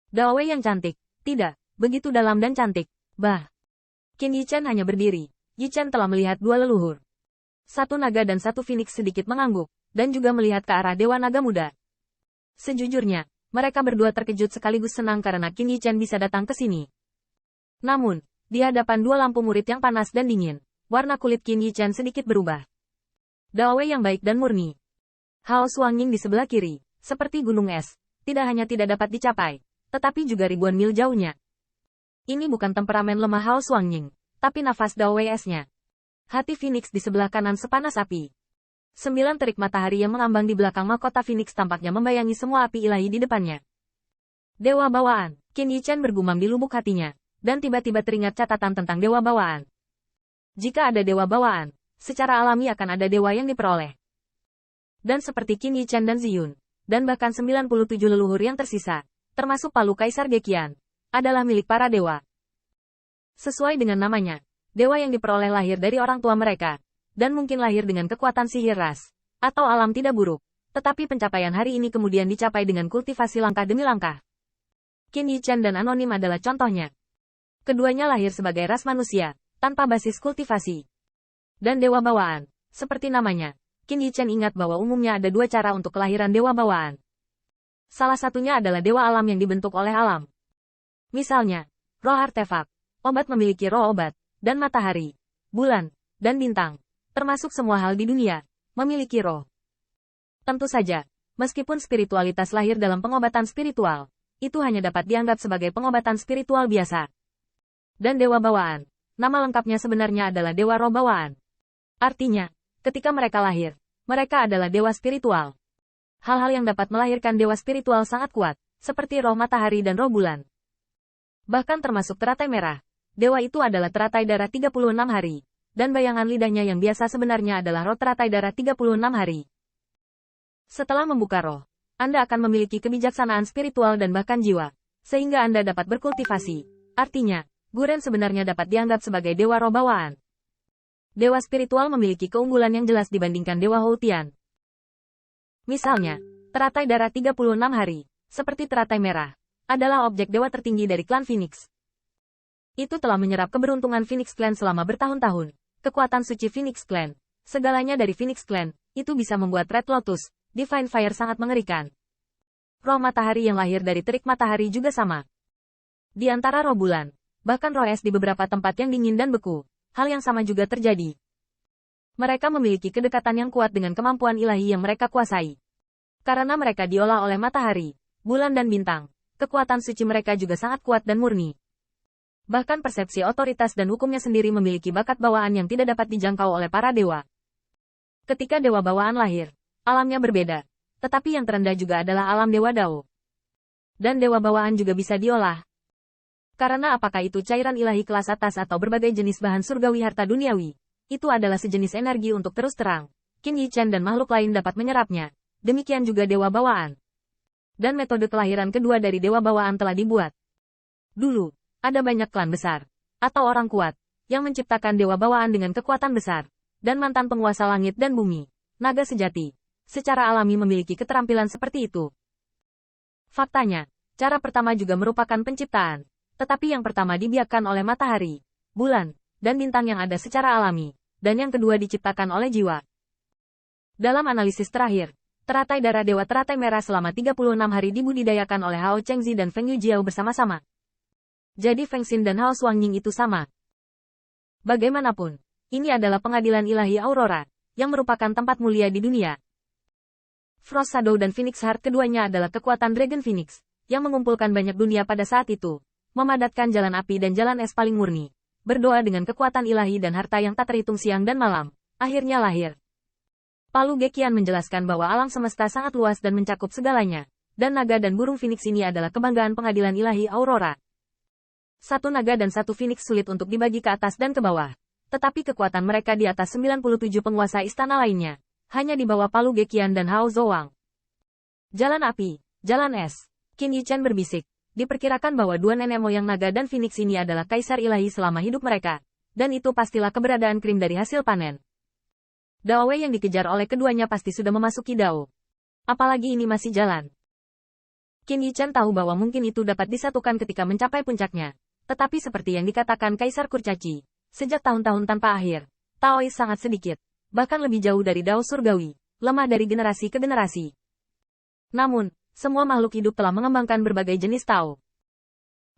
Dao Wei yang cantik. Tidak, begitu dalam dan cantik. Bah. Qin Yichen hanya berdiri. Yichen telah melihat dua leluhur. Satu naga dan satu phoenix sedikit mengangguk, dan juga melihat ke arah Dewa Naga Muda. Sejujurnya, mereka berdua terkejut sekaligus senang karena Qin Yichen bisa datang ke sini. Namun, di hadapan dua lampu murid yang panas dan dingin, warna kulit Qin Yichen sedikit berubah. Dao Wei yang baik dan murni. Hao Xuangying di sebelah kiri, seperti gunung es, tidak hanya tidak dapat dicapai, tetapi juga ribuan mil jauhnya. Ini bukan temperamen lemah Hao Xuangying, tapi nafas Dao Wei es-nya. Hati Phoenix di sebelah kanan sepanas api. 9 terik matahari yang mengambang di belakang mahkota Phoenix tampaknya membayangi semua api ilahi di depannya. Dewa bawaan, Qin Yichen bergumam di lubuk hatinya, dan tiba-tiba teringat catatan tentang dewa bawaan. Jika ada dewa bawaan, secara alami akan ada dewa yang diperoleh. Dan seperti Qin Yichen dan Ziyun, dan bahkan 97 leluhur yang tersisa, termasuk palu Kaisar Geqian, adalah milik para dewa. Sesuai dengan namanya, dewa yang diperoleh lahir dari orang tua mereka, dan mungkin lahir dengan kekuatan sihir ras, atau alam tidak buruk, tetapi pencapaian hari ini kemudian dicapai dengan kultivasi langkah demi langkah. Qin Yichen dan Anonim adalah contohnya. Keduanya lahir sebagai ras manusia, tanpa basis kultivasi. Dan dewa bawaan, seperti namanya, Qin Yichen ingat bahwa umumnya ada dua cara untuk kelahiran dewa bawaan. Salah satunya adalah dewa alam yang dibentuk oleh alam. Misalnya, roh artefak, obat memiliki roh obat, dan matahari, bulan, dan bintang, termasuk semua hal di dunia, memiliki roh. Tentu saja, meskipun spiritualitas lahir dalam pengobatan spiritual, itu hanya dapat dianggap sebagai pengobatan spiritual biasa. Dan dewa bawaan, nama lengkapnya sebenarnya adalah dewa roh bawaan. Artinya, ketika mereka lahir, mereka adalah dewa spiritual. Hal-hal yang dapat melahirkan dewa spiritual sangat kuat, seperti roh matahari dan roh bulan. Bahkan termasuk teratai merah, dewa itu adalah teratai darah 36 hari, dan bayangan lidahnya yang biasa sebenarnya adalah roh teratai darah 36 hari. Setelah membuka roh, Anda akan memiliki kebijaksanaan spiritual dan bahkan jiwa, sehingga Anda dapat berkultivasi. Artinya, Guren sebenarnya dapat dianggap sebagai dewa roh bawaan. Dewa spiritual memiliki keunggulan yang jelas dibandingkan dewa Houtian. Misalnya, teratai darah 36 hari, seperti teratai merah, adalah objek dewa tertinggi dari klan Phoenix. Itu telah menyerap keberuntungan Phoenix Clan selama bertahun-tahun. Kekuatan suci Phoenix Clan, segalanya dari Phoenix Clan, itu bisa membuat Red Lotus, Divine Fire sangat mengerikan. Roh matahari yang lahir dari terik matahari juga sama. Di antara roh bulan, bahkan roh es di beberapa tempat yang dingin dan beku, hal yang sama juga terjadi. Mereka memiliki kedekatan yang kuat dengan kemampuan ilahi yang mereka kuasai. Karena mereka diolah oleh matahari, bulan dan bintang, kekuatan suci mereka juga sangat kuat dan murni. Bahkan persepsi otoritas dan hukumnya sendiri memiliki bakat bawaan yang tidak dapat dijangkau oleh para dewa. Ketika dewa bawaan lahir, alamnya berbeda, tetapi yang terendah juga adalah alam dewa Dao. Dan dewa bawaan juga bisa diolah. Karena apakah itu cairan ilahi kelas atas atau berbagai jenis bahan surgawi harta duniawi, itu adalah sejenis energi untuk terus terang. Qin Yichen dan makhluk lain dapat menyerapnya. Demikian juga dewa bawaan. Dan metode kelahiran kedua dari dewa bawaan telah dibuat. Dulu, ada banyak klan besar, atau orang kuat, yang menciptakan dewa bawaan dengan kekuatan besar, dan mantan penguasa langit dan bumi, naga sejati, secara alami memiliki keterampilan seperti itu. Faktanya, cara pertama juga merupakan penciptaan, tetapi yang pertama dibiakkan oleh matahari, bulan, dan bintang yang ada secara alami, dan yang kedua diciptakan oleh jiwa. Dalam analisis terakhir, teratai darah dewa teratai merah selama 36 hari dibudidayakan oleh Hao Chengzi dan Feng Yujiao bersama-sama. Jadi Feng Xin dan Hao Xuangying itu sama. Bagaimanapun, ini adalah pengadilan ilahi Aurora, yang merupakan tempat mulia di dunia. Frost Shadow dan Phoenix Heart keduanya adalah kekuatan Dragon Phoenix, yang mengumpulkan banyak dunia pada saat itu, memadatkan jalan api dan jalan es paling murni, berdoa dengan kekuatan ilahi dan harta yang tak terhitung siang dan malam, akhirnya lahir. Palu Geqian menjelaskan bahwa alam semesta sangat luas dan mencakup segalanya, dan naga dan burung Phoenix ini adalah kebanggaan pengadilan ilahi Aurora. Satu naga dan satu Phoenix sulit untuk dibagi ke atas dan ke bawah, tetapi kekuatan mereka di atas 97 penguasa istana lainnya, hanya di bawah Palu Geqian dan Hao Zhuang. Jalan api, jalan es, Qin Yichen berbisik, diperkirakan bahwa dua nenek moyang naga dan Phoenix ini adalah kaisar ilahi selama hidup mereka, dan itu pastilah keberadaan krim dari hasil panen. Dao Wei yang dikejar oleh keduanya pasti sudah memasuki Dao. Apalagi ini masih jalan. Qin Yichen tahu bahwa mungkin itu dapat disatukan ketika mencapai puncaknya. Tetapi seperti yang dikatakan Kaisar Kurcaci, sejak tahun-tahun tanpa akhir, Taois sangat sedikit, bahkan lebih jauh dari Dao Surgawi, lemah dari generasi ke generasi. Namun, semua makhluk hidup telah mengembangkan berbagai jenis Tao.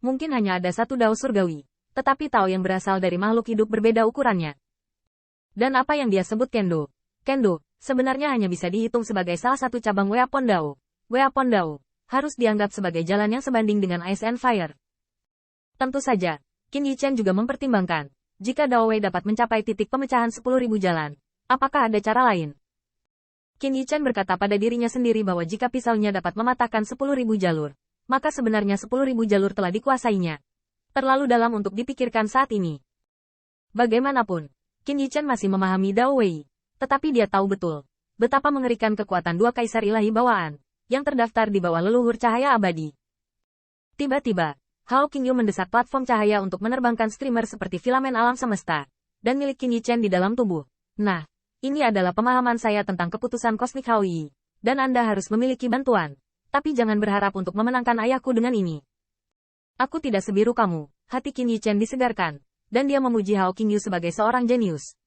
Mungkin hanya ada satu Dao Surgawi, tetapi Tao yang berasal dari makhluk hidup berbeda ukurannya. Dan apa yang dia sebut Kendo? Kendo, sebenarnya hanya bisa dihitung sebagai salah satu cabang Weapon Dao. Weapon Dao harus dianggap sebagai jalan yang sebanding dengan Ice and Fire. Tentu saja, Qin Yichen juga mempertimbangkan, jika Dao Wei dapat mencapai titik pemecahan 10.000 jalan, apakah ada cara lain? Qin Yichen berkata pada dirinya sendiri bahwa jika pisaunya dapat mematahkan 10.000 jalur, maka sebenarnya 10.000 jalur telah dikuasainya. Terlalu dalam untuk dipikirkan saat ini. Bagaimanapun, Qin Yichen masih memahami Dao Wei, tetapi dia tahu betul betapa mengerikan kekuatan dua kaisar ilahi bawaan yang terdaftar di bawah leluhur cahaya abadi. Tiba-tiba, Hao Qingyu mendesak platform cahaya untuk menerbangkan streamer seperti filamen alam semesta, dan milik Qin Yichen di dalam tubuh. Nah, ini adalah pemahaman saya tentang keputusan kosmik Hao Yi, dan Anda harus memiliki bantuan. Tapi jangan berharap untuk memenangkan ayahku dengan ini. Aku tidak sebiru kamu, hati Qin Yichen disegarkan, dan dia memuji Hao Qingyu sebagai seorang jenius.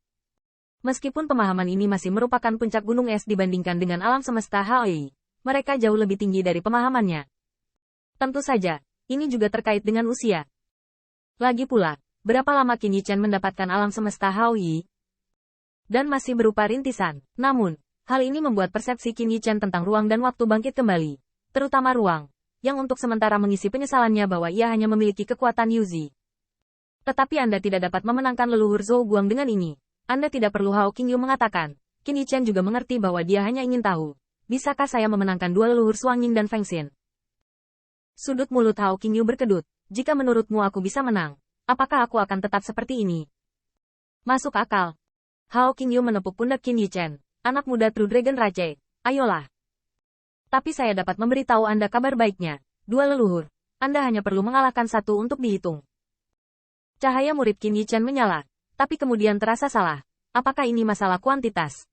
Meskipun pemahaman ini masih merupakan puncak gunung es dibandingkan dengan alam semesta Hao Yi, mereka jauh lebih tinggi dari pemahamannya. Tentu saja, ini juga terkait dengan usia. Lagi pula, berapa lama Qin Yichen mendapatkan alam semesta Hao Yi? Dan masih berupa rintisan. Namun, hal ini membuat persepsi Qin Yichen tentang ruang dan waktu bangkit kembali. Terutama ruang, yang untuk sementara mengisi penyesalannya bahwa ia hanya memiliki kekuatan Yuzi. Tetapi Anda tidak dapat memenangkan leluhur Zhou Guang dengan ini. Anda tidak perlu Hao Qingyu mengatakan. Qin Yichen juga mengerti bahwa dia hanya ingin tahu, bisakah saya memenangkan dua leluhur Suang Ying dan Feng Xin? Sudut mulut Hao Qingyu berkedut. Jika menurutmu aku bisa menang, apakah aku akan tetap seperti ini? Masuk akal. Hao Qingyu menepuk pundak Qin Yichen. Anak muda True Dragon Rache, ayolah. Tapi saya dapat memberitahu Anda kabar baiknya. Dua leluhur. Anda hanya perlu mengalahkan satu untuk dihitung. Cahaya murid Qin Yichen menyala. Tapi kemudian terasa salah. Apakah ini masalah kuantitas?